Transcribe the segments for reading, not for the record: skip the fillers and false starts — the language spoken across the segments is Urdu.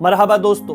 مرحبا دوستو،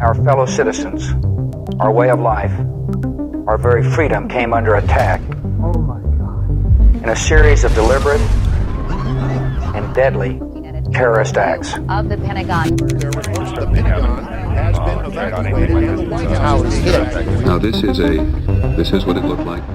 our fellow citizens, our way of life, our very freedom came under attack. In a series of deliberate and deadly terrorist acts. Of the Pentagon. The Pentagon has been evacuated and the White House is hit. Now this is what it looked like.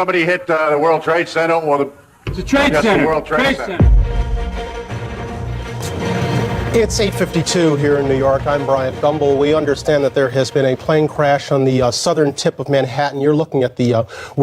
Somebody hit the World Trade Center or the It's a trade Yes, the center. World Trade Trade Center. It's 8:52 here in New York. I'm Bryant Gumbel. We understand that there has been a plane crash on the southern tip of Manhattan. You're looking at the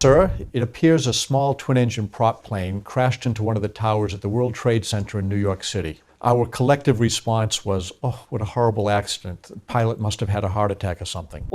Sir, it appears a small twin-engine prop plane crashed into one of the towers at the World Trade Center in New York City. Our collective response was, oh, what a horrible accident. The pilot must have had a heart attack or something.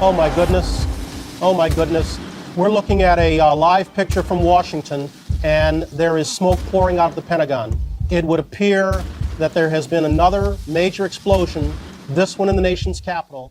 Oh my goodness. Oh my goodness. We're looking at a live picture from Washington and there is smoke pouring out of the Pentagon. It would appear that there has been another major explosion, this one in the nation's capital.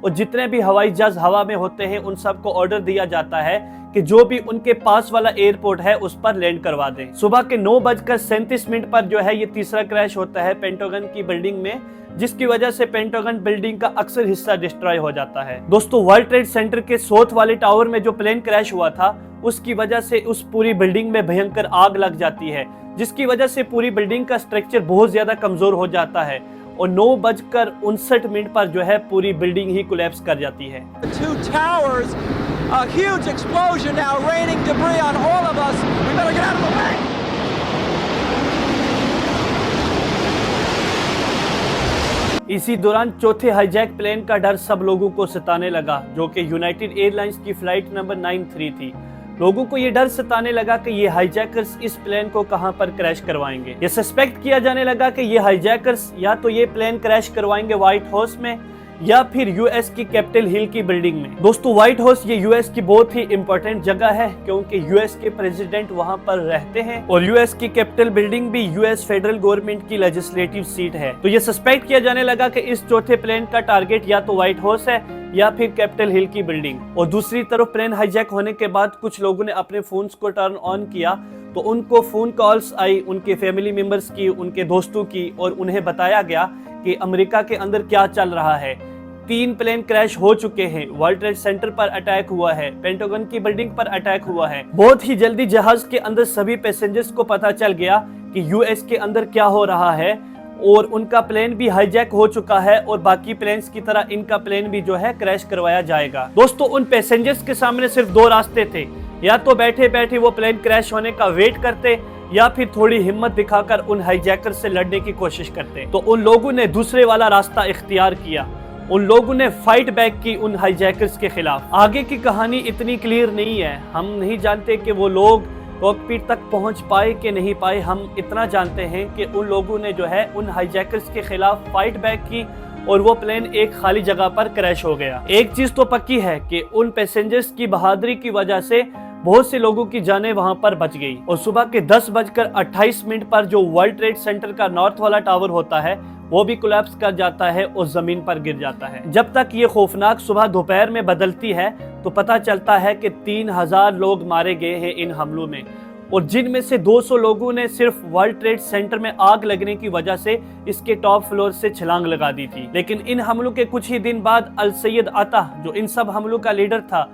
اور جتنے بھی ہوائی جہاز ہوا میں ہوتے ہیں ان سب کو آرڈر دیا جاتا ہے کہ جو بھی ان کے پاس والا ایئرپورٹ ہے اس پر لینڈ کروا دیں۔ صبح کے 9:37 پر جو ہے یہ تیسرا کریش ہوتا ہے پینٹاگن کی بلڈنگ میں، جس کی وجہ سے پینٹاگن بلڈنگ کا اکثر حصہ ڈسٹرائے ہو جاتا ہے۔ دوستو، ورلڈ ٹریڈ سینٹر کے ساؤتھ والے ٹاور میں جو پلین کریش ہوا تھا اس کی وجہ سے اس پوری بلڈنگ میں بھینکر آگ لگ جاتی ہے، جس کی وجہ سے پوری بلڈنگ کا سٹرکچر بہت زیادہ کمزور ہو جاتا ہے اور 9:59 پر جو ہے پوری بلڈنگ ہی کولیپس کر جاتی ہے۔ Two towers, a huge explosion now raining debris on all of us. We better get out of the way. اسی دوران چوتھے ہائی جیک پلین کا ڈر سب لوگوں کو ستانے لگا، جو کہ یونائٹڈ ایئر لائنز کی فلائٹ نمبر 93 تھی۔ لوگوں کو یہ ڈر ستانے لگا کہ یہ ہائی جیکرز اس پلین کو کہاں پر کریش کروائیں گے۔ یہ سسپیکٹ کیا جانے لگا کہ یہ ہائی جیکرز یا تو یہ پلین کریش کروائیں گے وائٹ ہاؤس میں یا پھر یو ایس کی کیپٹل ہل کی بلڈنگ میں۔ دوستو، وائٹ ہاؤس یہ یو ایس کی بہت ہی امپورٹنٹ جگہ ہے کیونکہ یو ایس کے پریزیڈنٹ وہاں پر رہتے ہیں اور یو ایس کی کیپٹل بلڈنگ بھی یو ایس فیڈرل گورنمنٹ کی لیجسلیٹو سیٹ ہے۔ تو یہ سسپیکٹ کیا جانے لگا کہ اس چوتھے پلین کا ٹارگٹ یا تو وائٹ ہاؤس ہے یا پھر کیپٹل ہل کی بلڈنگ۔ اور دوسری طرف پلین ہائی جیک ہونے کے بعد کچھ لوگوں نے اپنے فونز کو ٹرن آن کیا تو ان کو فون کالز آئی ان کے فیملی ممبرز کی، ان کے دوستوں کی، اور انہیں بتایا گیا کہ امریکہ کے اندر کیا چل رہا ہے۔ 3 پلین کریش ہو چکے ہیں، ورلڈ ٹریڈ سینٹر پر اٹیک ہوا ہے، پینٹاگن کی بلڈنگ پر اٹیک ہوا ہے۔ بہت ہی جلدی جہاز کے اندر سبھی پیسنجرز کو پتا چل گیا کہ یو ایس کے اندر کیا ہو رہا ہے اور ان کا پلین بھی ہائی جیک ہو چکا ہے اور باقی پلینز کی طرح ان کا پلین بھی جو ہے کریش کروایا جائے گا۔ دوستو، ان پیسنجرز کے سامنے صرف 2 راستے تھے، یا تو بیٹھے بیٹھے وہ پلین کریش ہونے کا ویٹ کرتے یا پھر تھوڑی ہمت دکھا کر ان ہائی جیکر سے لڑنے کی کوشش کرتے۔ تو ان لوگوں نے دوسرے والا راستہ اختیار کیا، ان لوگوں نے فائٹ بیک کی ان ہائی جیکرز کے خلاف۔ آگے کی کہانی اتنی کلیئر نہیں ہے، ہم نہیں جانتے کہ وہ لوگ کاکپٹ تک پہنچ پائے کہ نہیں پائے۔ ہم اتنا جانتے ہیں کہ ان لوگوں نے جو ہے ان ہائی جیکرز کے خلاف فائٹ بیک کی اور وہ پلین ایک خالی جگہ پر کریش ہو گیا۔ ایک چیز تو پکی ہے کہ ان پیسنجرز کی بہادری کی وجہ سے بہت سے لوگوں کی جانیں وہاں پر بچ گئی، اور صبح کے 10:28 پر جو ورلڈ ٹریڈ سینٹر کا نارتھ والا ٹاور ہوتا ہے وہ بھی کولیپس کر جاتا ہے اور زمین پر گر جاتا ہے۔ جب تک یہ خوفناک صبح دوپہر میں بدلتی ہے تو پتہ چلتا ہے کہ 3000 لوگ مارے گئے ہیں ان حملوں میں، اور جن میں سے 200 لوگوں نے صرف ورلڈ ٹریڈ سینٹر میں آگ لگنے کی وجہ سے اس کے ٹاپ فلور سے چھلانگ لگا دی تھی۔ لیکن ان حملوں کے کچھ ہی دن بعد السید عطا، جو ان سب حملوں کا لیڈر تھا،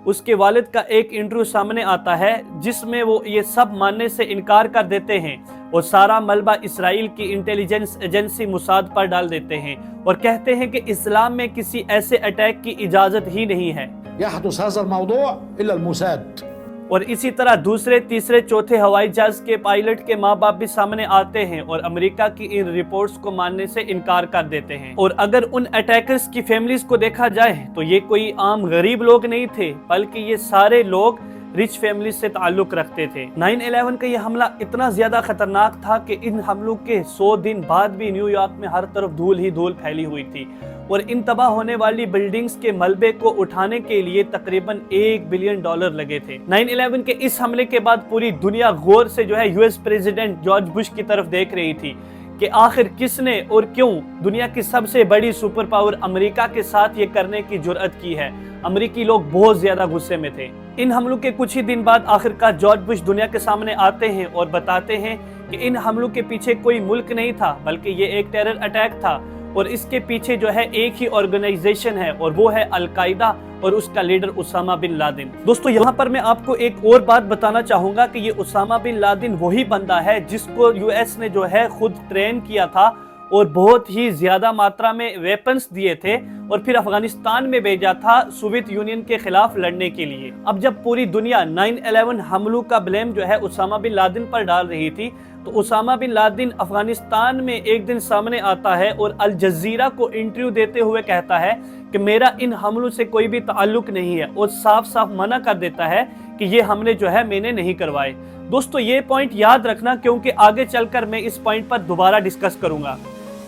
اس کے والد کا ایک انٹرویو سامنے آتا ہے جس میں وہ یہ سب ماننے سے انکار کر دیتے ہیں اور سارا ملبہ اسرائیل کی انٹیلیجنس ایجنسی موساد پر ڈال دیتے ہیں اور کہتے ہیں کہ اسلام میں کسی ایسے اٹیک کی اجازت ہی نہیں ہے۔ يحدث هذا الموضوع إلا الموساد. اور اسی طرح دوسرے، تیسرے، چوتھے ہوائی جہاز کے پائلٹ کے ماں باپ بھی سامنے آتے ہیں اور امریکہ کی ان رپورٹس کو ماننے سے انکار کر دیتے ہیں۔ اور اگر ان اٹیکرز کی فیملیز کو دیکھا جائے تو یہ کوئی عام غریب لوگ نہیں تھے، بلکہ یہ سارے لوگ رچ فیملی سے تعلق رکھتے تھے۔ 9/11 کا یہ حملہ اتنا زیادہ خطرناک تھا کہ ان حملوں کے 100 دن بعد بھی نیو یارک میں ہر طرف دھول ہی دھول پھیلی ہوئی تھی، اور ان تباہ ہونے والی بلڈنگز کے ملبے کو اٹھانے کے لیے تقریباً $1 بلین لگے تھے۔ 9/11 کے اس حملے کے بعد پوری دنیا غور سے جو ہے U S president George Bush کی طرف دیکھ رہی تھی کہ آخر کس نے اور کیوں دنیا کی سب سے بڑی سپر پاور امریکہ کے ساتھ یہ کرنے کی جرأت کی ہے۔ امریکی لوگ بہت زیادہ غصے میں تھے۔ ان حملوں کے کچھ ہی دن بعد آخرکار جارج بش دنیا کے سامنے آتے ہیں اور بتاتے ہیں کہ ان حملوں کے پیچھے کوئی ملک نہیں تھا، بلکہ یہ ایک ٹیرر اٹیک تھا، اور اس کے پیچھے جو ہے ایک ہی آرگنائزیشن ہے اور وہ ہے القاعدہ اور اس کا لیڈر اسامہ بن لادن۔ دوستو، یہاں پر میں آپ کو ایک اور بات بتانا چاہوں گا کہ یہ اسامہ بن لادن وہی بندہ ہے جس کو یو ایس نے جو ہے خود ٹرین کیا تھا اور بہت ہی زیادہ ماترا میں ویپنز دیے تھے اور پھر افغانستان میں بھیجا تھا سوویت یونین کے خلاف لڑنے کے لیے۔ اب جب پوری دنیا 9/11 حملوں کا بلیم جو ہے اسامہ بن لادن پر ڈال رہی تھی تو اسامہ بن لادن افغانستان میں ایک دن سامنے آتا ہے اور الجزیرہ کو انٹرویو دیتے ہوئے کہتا ہے کہ میرا ان حملوں سے کوئی بھی تعلق نہیں ہے، اور صاف صاف منع کر دیتا ہے کہ یہ حملے جو ہے میں نے نہیں کروائے۔ دوستو، یہ پوائنٹ یاد رکھنا کیونکہ آگے چل کر میں اس پوائنٹ پر دوبارہ ڈسکس کروں گا۔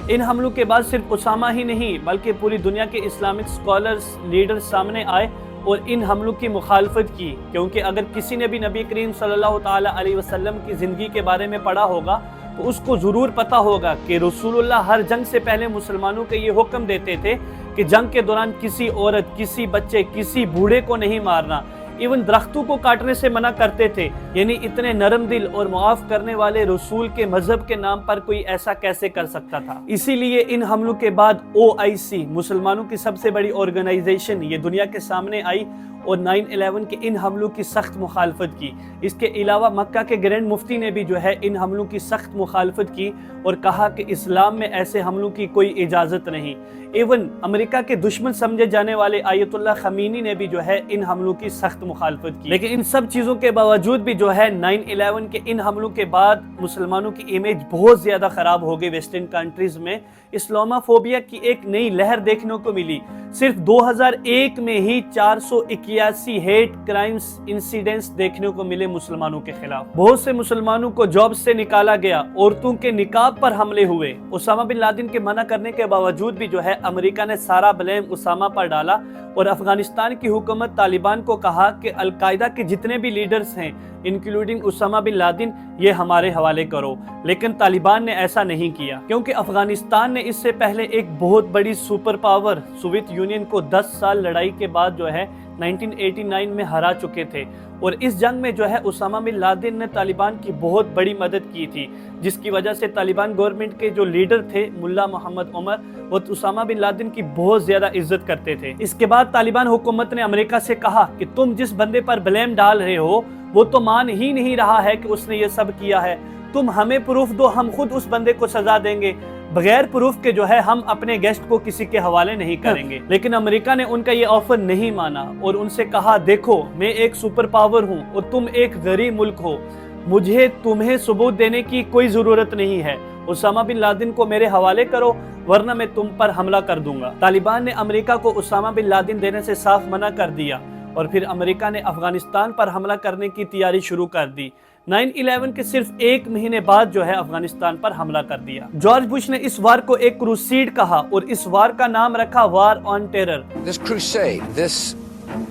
ان حملوں کے بعد صرف اسامہ ہی نہیں بلکہ پوری دنیا کے اسلامک سکولرز، لیڈرز سامنے آئے اور ان حملوں کی مخالفت کی، کیونکہ اگر کسی نے بھی نبی کریم صلی اللہ تعالی علیہ وسلم کی زندگی کے بارے میں پڑھا ہوگا تو اس کو ضرور پتا ہوگا کہ رسول اللہ ہر جنگ سے پہلے مسلمانوں کو یہ حکم دیتے تھے کہ جنگ کے دوران کسی عورت، کسی بچے، کسی بوڑھے کو نہیں مارنا، ایون درختوں کو کاٹنے سے منع کرتے تھے۔ یعنی اتنے نرم دل اور معاف کرنے والے رسول کے مذہب کے نام پر کوئی ایسا کیسے کر سکتا تھا؟ اسی لیے ان حملوں کے بعد OIC، مسلمانوں کی سب سے بڑی آرگنائزیشن، یہ دنیا کے سامنے آئی اور 9/11 کے ان حملوں کی سخت مخالفت کی۔ اس کے علاوہ مکہ کے گرینڈ مفتی نے بھی جو ہے ان حملوں کی سخت مخالفت کی اور کہا کہ اسلام میں ایسے حملوں کی کوئی اجازت نہیں۔ ایون امریکہ کے دشمن سمجھے جانے والے آیت اللہ خمینی نے بھی جو ہے ان حملوں کی سخت مخالفت کی۔ لیکن ان سب چیزوں کے باوجود بھی جو ہے 9/11 کے ان حملوں کے بعد مسلمانوں کی امیج بہت زیادہ خراب ہو گئی ویسٹرن کنٹریز میں۔ اسلاموفوبیا کی ایک نئی لہر دیکھنے کو ملی۔ صرف 2001 میں ہی 481 ہیٹ کرائمز انسیڈنٹس دیکھنے کو ملے مسلمانوں کے خلاف۔ بہت سے مسلمانوں کو جاب سے نکالا گیا، عورتوں کے نقاب پر حملے ہوئے۔ اسامہ بن لادن کے منع کرنے کے باوجود بھی جو ہے امریکہ نے سارا بلیم اسامہ پر ڈالا اور افغانستان کی حکومت طالبان کو کہا کہ القاعدہ کے جتنے بھی لیڈرز ہیں انکلوڈنگ اسامہ بن لادن یہ ہمارے حوالے کرو، لیکن طالبان نے ایسا نہیں کیا کیونکہ افغانستان نے اس سے پہلے ایک بہت بڑی سپر پاور سوویت یونین کو 10 سال لڑائی کے بعد جو ہے 1989 میں ہرا چکے تھے، اور اس جنگ میں جو ہے اسامہ بن لادن نے طالبان کی بہت بڑی مدد کی تھی، جس کی وجہ سے طالبان گورنمنٹ کے جو لیڈر تھے ملا محمد عمر وہ اسامہ بن لادن کی بہت زیادہ عزت کرتے تھے۔ اس کے بعد طالبان حکومت نے امریکہ سے کہا کہ تم جس بندے پر بلیم ڈال رہے ہو وہ تو مان ہی نہیں رہا ہے کہ اس نے یہ سب کیا ہے، تم ہمیں پروف دو، ہم خود اس بندے کو سزا دیں گے، بغیر پروف کے جو ہے ہم اپنے گیسٹ کو کسی کے حوالے نہیں کریں گے۔ لیکن امریکہ نے ان کا یہ آفر نہیں مانا اور ان سے کہا دیکھو میں ایک سپر پاور ہوں اور تم ایک غریب ملک ہو، مجھے تمہیں ثبوت دینے کی کوئی ضرورت نہیں ہے، اسامہ بن لادن کو میرے حوالے کرو ورنہ میں تم پر حملہ کر دوں گا۔ طالبان نے امریکہ کو اسامہ بن لادن دینے سے صاف منع کر دیا اور پھر امریکہ نے افغانستان پر حملہ کرنے کی تیاری شروع کر دی۔ 9/11 کے صرف ایک مہینے بعد جو ہے افغانستان پر حملہ کر دیا۔ جارج بش نے اس وار کو ایک کروسیڈ کہا اور اس وار کا نام رکھا war on terror. This crusade, this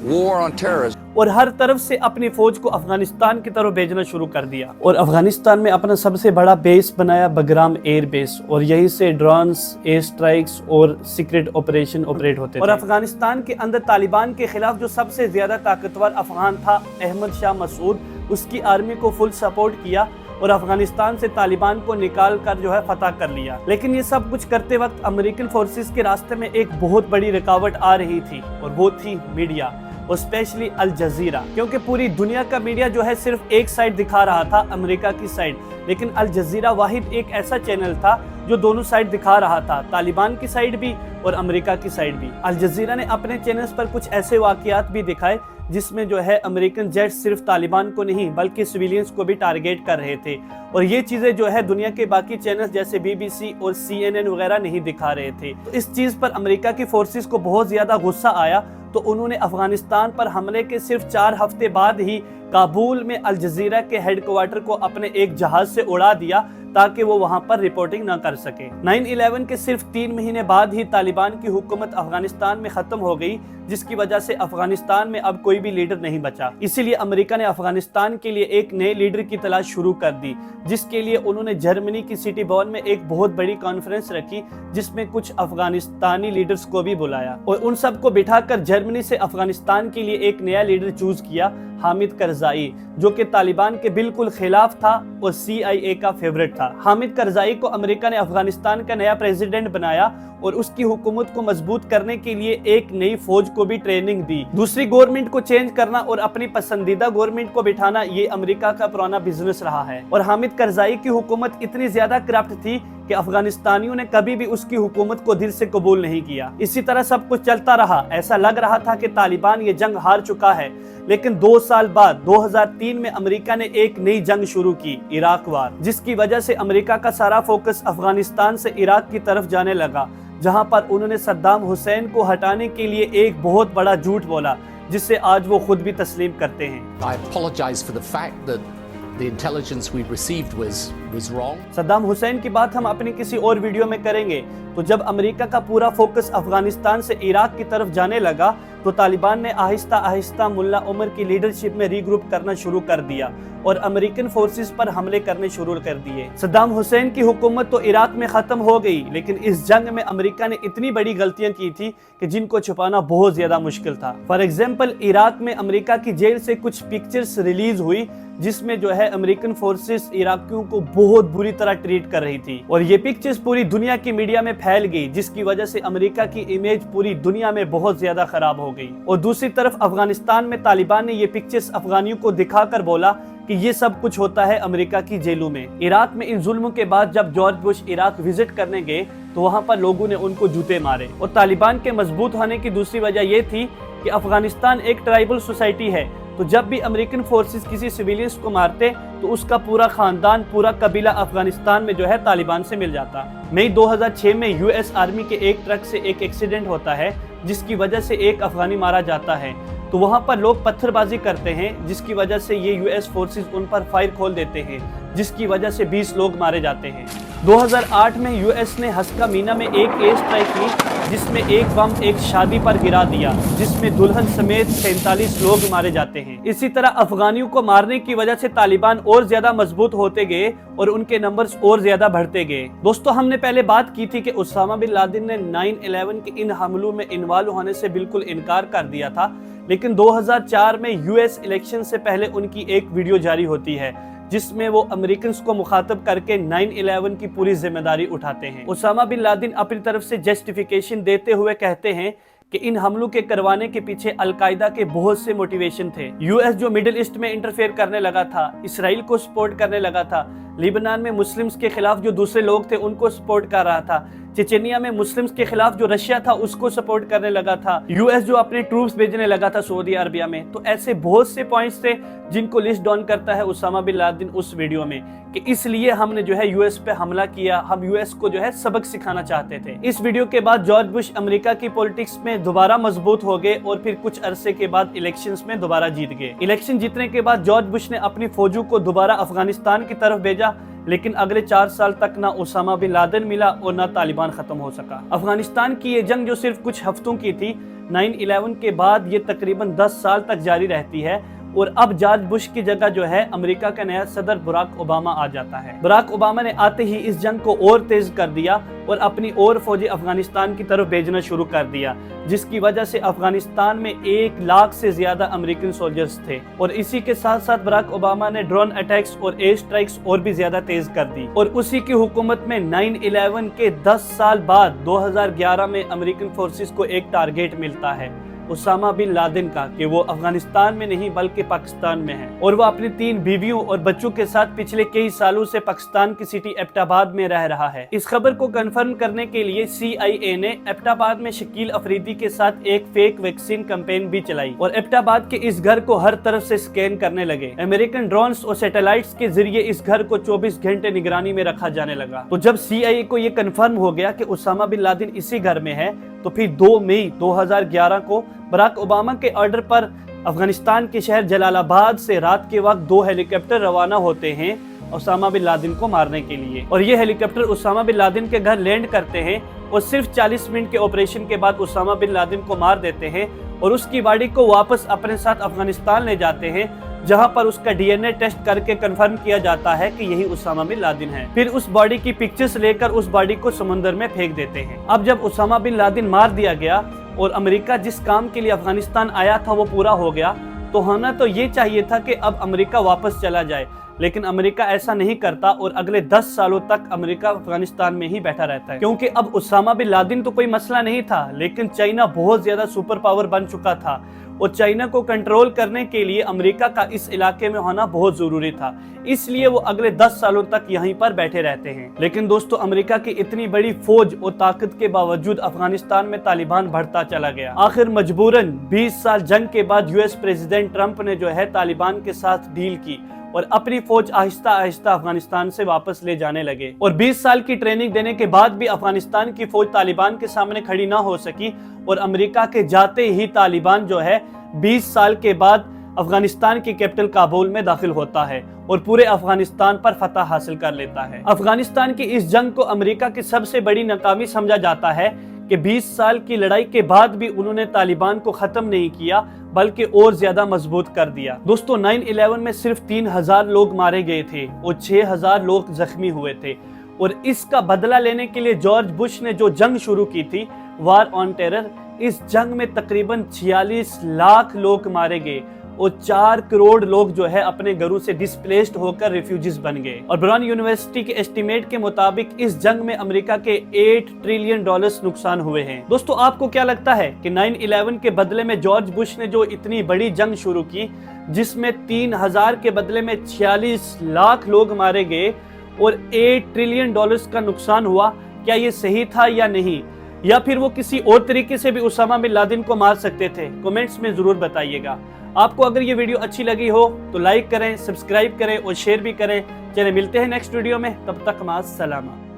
war on terrorism, اور ہر طرف سے اپنی فوج کو افغانستان کی طرف بھیجنا شروع کر دیا اور افغانستان میں اپنا سب سے بڑا بیس بنایا بگرام ایئر بیس، اور یہی سے ڈرونز، ایئر سٹرائکس اور سیکرٹ آپریشن آپریٹ ہوتے تھے۔ اور افغانستان کے اندر طالبان کے خلاف جو سب سے زیادہ طاقتور افغان تھا احمد شاہ مسعود، اس کی آرمی کو فل سپورٹ کیا اور افغانستان سے طالبان کو نکال کر جو ہے فتح کر لیا۔ لیکن یہ سب کچھ کرتے وقت امریکن فورسز کے راستے میں ایک بہت بڑی رکاوٹ آ رہی تھی اور وہ تھی میڈیا، اور اسپیشلی الجزیرہ، کیونکہ پوری دنیا کا میڈیا جو ہے صرف ایک سائڈ دکھا رہا تھا، امریکہ کی سائڈ، لیکن الجزیرہ واحد ایک ایسا چینل تھا جو دونوں سائڈ دکھا رہا تھا، طالبان کی سائڈ بھی اور امریکہ کی سائڈ بھی۔ الجزیرہ نے اپنے چینلز پر کچھ ایسے واقعات بھی دکھائے جس میں جو ہے امریکن جیٹ صرف طالبان کو نہیں بلکہ سویلینز کو بھی ٹارگیٹ کر رہے تھے، اور یہ چیزیں جو ہے دنیا کے باقی چینلز جیسے BBC اور CNN وغیرہ نہیں دکھا رہے تھے۔ اس چیز پر امریکہ کی فورسز کو بہت زیادہ غصہ آیا تو انہوں نے افغانستان پر حملے کے صرف 4 ہفتے بعد ہی کابل میں الجزیرہ کے ہیڈ کوارٹر کو اپنے ایک جہاز سے اڑا دیا تاکہ وہ وہاں پر رپورٹنگ نہ کر سکے۔ 9/11 کے صرف 3 مہینے بعد ہی طالبان کی حکومت افغانستان میں ختم ہو گئی، جس کی وجہ سے افغانستان میں اب کوئی بھی لیڈر نہیں بچا۔ اسی لیے امریکہ نے افغانستان کے لیے ایک نئے لیڈر کی تلاش شروع کر دی، جس کے لیے انہوں نے جرمنی کی سٹی بون میں ایک بہت بڑی کانفرنس رکھی جس میں کچھ افغانستانی لیڈرز کو بھی بلایا اور ان سب کو بٹھا کر جرمنی سے افغانستان کے لیے ایک نیا لیڈر چوز کیا، حامد کرزائی، جو کہ طالبان کے بالکل خلاف تھا اور CIA کا فیورٹ تھا۔ حامد کرزائی کو امریکہ نے افغانستان کا نیا پریزیڈنٹ بنایا اور اس کی حکومت کو مضبوط کرنے کے لیے ایک نئی فوج کو بھی ٹریننگ دی۔ دوسری گورنمنٹ کو چینج کرنا اور اپنی پسندیدہ گورنمنٹ کو بٹھانا یہ امریکہ کا پرانا بزنس رہا ہے، اور حامد کرزائی کی حکومت اتنی زیادہ کرپٹ تھی کہ افغانستانیوں نے کبھی بھی اس کی حکومت کو دل سے قبول نہیں کیا۔ اسی طرح سب کچھ چلتا رہا، ایسا لگ رہا تھا کہ طالبان یہ جنگ ہار چکا ہے، لیکن 2 سال بعد 2003 میں امریکہ نے ایک نئی جنگ شروع کی، عراق وار، جس کی وجہ سے امریکہ کا سارا فوکس افغانستان سے عراق کی طرف جانے لگا، جہاں پر انہوں نے صدام حسین کو ہٹانے کے لیے ایک بہت بڑا جھوٹ بولا جس سے آج وہ خود بھی تسلیم کرتے ہیں۔ I apologize for the fact that the intelligence we received was wrong. Saddam Hussein کی بات ہم اپنی کسی اور ویڈیو میں کریں گے۔ تو جب امریکہ کا پورا فوکس افغانستان سے عراق کی طرف جانے لگا تو طالبان نے آہستہ آہستہ ملا عمر کی لیڈرشپ میں ری گروپ کرنا شروع کر دیا اور امریکن فورسز پر حملے کرنے شروع کر دیے۔ صدام حسین کی حکومت تو عراق میں ختم ہو گئی، لیکن اس جنگ میں امریکہ نے اتنی بڑی غلطیاں کی تھی کہ جن کو چھپانا بہت زیادہ مشکل تھا۔ فار ایگزامپل، عراق میں امریکہ کی جیل سے کچھ پکچرز ریلیز ہوئی جس میں جو ہے امریکن فورسز عراقیوں کو بہت بری طرح ٹریٹ کر رہی تھی، اور یہ پکچرز پوری دنیا کی میڈیا میں پھیل گئی، جس کی وجہ سے امریکہ کی امیج پوری دنیا میں بہت زیادہ خراب ہو گئی۔ اور دوسری طرف افغانستان میں طالبان نے یہ پکچرز افغانیوں کو دکھا کر بولا کہ یہ سب کچھ ہوتا ہے امریکہ کی جیلوں میں۔ عراق میں ان ظلموں کے بعد جب جارج بش عراق وزٹ کرنے گئے تو وہاں پر لوگوں نے ان کو جوتے مارے۔ اور طالبان کے مضبوط ہونے کی دوسری وجہ یہ تھی کہ افغانستان ایک ٹرائبل سوسائٹی ہے، تو جب بھی امریکن فورسز کسی سویلینز کو مارتے تو اس کا پورا خاندان، پورا قبیلہ افغانستان میں جو ہے طالبان سے مل جاتا۔ مئی 2006 میں یو ایس آرمی کے ایک ٹرک سے ایک ایکسیڈنٹ ہوتا ہے جس کی وجہ سے ایک افغانی مارا جاتا ہے، تو وہاں پر لوگ پتھر بازی کرتے ہیں جس کی وجہ سے یہ U S forces in per fire کھول دیتے ہیں، جس کی وجہ سے 20 لوگ مارے جاتے ہیں۔ 2008 میں یو ایس نے ہسکا مینا میں ایک ایئر اسٹرائک کی جس میں ایک بم ایک شادی پر گرا دیا، جس میں دلہن سمیت 47 لوگ مارے جاتے ہیں۔ اسی طرح افغانیوں کو مارنے کی وجہ سے طالبان اور زیادہ مضبوط ہوتے گئے اور ان کے نمبرز اور زیادہ بڑھتے گئے۔ دوستو، ہم نے پہلے بات کی تھی کہ اسامہ بن لادن نے 9/11 کے ان حملوں میں انوالو ہونے سے بالکل انکار کر دیا تھا، لیکن 2004 میں یو ایس الیکشن سے پہلے ان کی ایک ویڈیو جاری ہوتی ہے جس میں وہ امریکنز کو مخاطب کر کے 9/11 کی پوری ذمہ داری اٹھاتے ہیں۔ اسامہ بن لادن اپنی طرف سے جسٹیفیکیشن دیتے ہوئے کہتے ہیں کہ ان حملوں کے کروانے کے پیچھے القاعدہ کے بہت سے موٹیویشن تھے۔ یو ایس جو مڈل ایسٹ میں انٹرفیئر کرنے لگا تھا، اسرائیل کو سپورٹ کرنے لگا تھا، لیبنان میں مسلمز کے خلاف جو دوسرے لوگ تھے ان کو سپورٹ کر رہا تھا، چچینیا میں مسلمز کے خلاف جو رشیا تھا اس کو سپورٹ کرنے لگا تھا، یو ایس جو اپنے ٹروپس بھیجنے لگا تھا سعودی عربیہ میں۔ تو ایسے بہت سے پوائنٹس تھے جن کو لسٹ ڈاؤن کرتا ہے اسامہ بن لادن اس ویڈیو میں کہ اس لیے ہم نے جو ہے یو ایس پہ حملہ کیا، ہم یو ایس کو جو ہے سبق سکھانا چاہتے تھے۔ اس ویڈیو کے بعد جارج بش امریکہ کی پولیٹکس میں دوبارہ مضبوط ہو گئے اور پھر کچھ عرصے کے بعد الیکشنز میں دوبارہ جیت گئے۔ الیکشن جیتنے کے بعد جارج بش نے اپنی فوجوں کو دوبارہ افغانستان کی طرف بھیجا، لیکن اگلے 4 سال تک نہ اسامہ بن لادن ملا اور نہ طالبان ختم ہو سکا۔ افغانستان کی یہ جنگ جو صرف کچھ ہفتوں کی تھی، 9/11 کے بعد یہ تقریباً 10 سال تک جاری رہتی ہے، اور اب جارج بش کی جگہ جو ہے امریکہ کا نیا صدر براک اوباما آ جاتا ہے۔ براک اوباما نے آتے ہی اس جنگ کو اور تیز کر دیا اور اپنی اور فوجی افغانستان کی طرف بھیجنا شروع کر دیا، جس کی وجہ سے افغانستان میں 1 لاکھ سے زیادہ امریکن سولجرز تھے، اور اسی کے ساتھ ساتھ براک اوباما نے ڈرون اٹیکس اور ایئر اسٹرائکس اور بھی زیادہ تیز کر دی۔ اور اسی کی حکومت میں 9/11 کے 10 سال بعد 2011 میں امریکن فورسز کو ایک ٹارگیٹ ملتا ہے اسامہ بن لادن کا، کہ وہ افغانستان میں نہیں بلکہ پاکستان میں ہے، اور وہ اپنی 3 بیویوں اور بچوں کے ساتھ پچھلے کئی سالوں سے پاکستان کی سٹی ایبٹ آباد میں رہ رہا ہے۔ اس خبر کو کنفرم کرنے کے لیے CIA نے ایبٹ آباد میں شکیل افریدی کے ساتھ ایک فیک ویکسین کمپین بھی چلائی، اور ایبٹ آباد کے اس گھر کو ہر طرف سے سکین کرنے لگے۔ امریکن ڈرونز اور سیٹلائٹس کے ذریعے اس گھر کو 24 گھنٹے نگرانی میں رکھا جانے لگا۔ تو جب CIA کو یہ کنفرم ہو گیا کہ اسامہ بن لادن اسی گھر میں ہے، تو پھر 2 مئی 2011 کو براک اوباما کے آرڈر پر افغانستان کے شہر جلال آباد سے رات کے وقت 2 ہیلی کاپٹر روانہ ہوتے ہیں اسامہ بن لادن کو مارنے کے لیے، اور یہ ہیلی کاپٹر اسامہ بن لادن کے گھر لینڈ کرتے ہیں اور صرف 40 منٹ کے آپریشن کے بعد اسامہ بن لادن کو مار دیتے ہیں، اور اس کی باڈی کو واپس اپنے ساتھ افغانستان لے جاتے ہیں، جہاں پر اس کا DNA ٹیسٹ کر کے کنفرم کیا جاتا ہے کہ یہی اسامہ بن لادن ہے۔ پھر اس باڈی کی پکچرز لے کر اس باڈی کو سمندر میں پھینک دیتے ہیں۔ اب جب اسامہ بن لادن مار دیا گیا اور امریکہ جس کام کے لیے افغانستان آیا تھا وہ پورا ہو گیا، تو ہونا تو یہ چاہیے تھا کہ اب امریکہ واپس چلا جائے، لیکن امریکہ ایسا نہیں کرتا اور اگلے 10 سالوں تک امریکہ افغانستان میں ہی بیٹھا رہتا ہے، کیونکہ اب اسامہ بن لادن تو کوئی مسئلہ نہیں تھا، لیکن چائنا بہت زیادہ سپر پاور بن چکا تھا، اور چائنا کو کنٹرول کرنے کے لیے امریکہ کا اس علاقے میں ہونا بہت ضروری تھا، اس لیے وہ اگلے 10 سالوں تک یہیں پر بیٹھے رہتے ہیں۔ لیکن دوستو، امریکہ کی اتنی بڑی فوج اور طاقت کے باوجود افغانستان میں طالبان بڑھتا چلا گیا۔ آخر مجبوراً 20 سال جنگ کے بعد US پریزیڈنٹ ٹرمپ نے جو ہے طالبان کے ساتھ ڈیل کی اور اپنی فوج آہستہ آہستہ افغانستان سے واپس لے جانے لگے، اور 20 سال کی ٹریننگ دینے کے بعد بھی افغانستان کی فوج طالبان کے سامنے کھڑی نہ ہو سکی، اور امریکہ کے جاتے ہی طالبان جو ہے 20 سال کے بعد افغانستان کی کیپٹل کابل میں داخل ہوتا ہے اور پورے افغانستان پر فتح حاصل کر لیتا ہے۔ افغانستان کی اس جنگ کو امریکہ کی سب سے بڑی ناکامی سمجھا جاتا ہے کہ 20 سال کی لڑائی کے بعد بھی انہوں نے طالبان کو ختم نہیں کیا بلکہ اور زیادہ مضبوط کر دیا۔ دوستو 9/11 میں صرف 3000 لوگ مارے گئے تھے اور 6000 لوگ زخمی ہوئے تھے، اور اس کا بدلہ لینے کے لیے جارج بش نے جو جنگ شروع کی تھی، وار آن ٹیرر، اس جنگ میں تقریباً 46 لاکھ لوگ مارے گئے اور 4 کروڑ لوگ جو ہے اپنے گھروں سے ڈسپلیسڈ ہو کر ریفیوجیز بن گئے۔ اور براؤن یونیورسٹی کے اسٹیمیٹ کے مطابق اس جنگ میں امریکہ کے $8 ٹریلین نقصان ہوئے ہیں۔ دوستو آپ کو کیا لگتا ہے کہ 9/11 کے بدلے میں جارج بش نے جو اتنی بڑی جنگ شروع کی، جس میں 3000 کے بدلے میں 46 لاکھ لوگ مارے گئے اور $8 ٹریلین کا نقصان ہوا، کیا یہ صحیح تھا یا نہیں؟ یا پھر وہ کسی اور طریقے سے بھی اسامہ بن لادن کو مار سکتے تھے؟ کومنٹس میں ضرور بتائیے گا۔ آپ کو اگر یہ ویڈیو اچھی لگی ہو تو لائک کریں، سبسکرائب کریں اور شیئر بھی کریں۔ چلیں ملتے ہیں نیکسٹ ویڈیو میں، تب تک مع السلامہ۔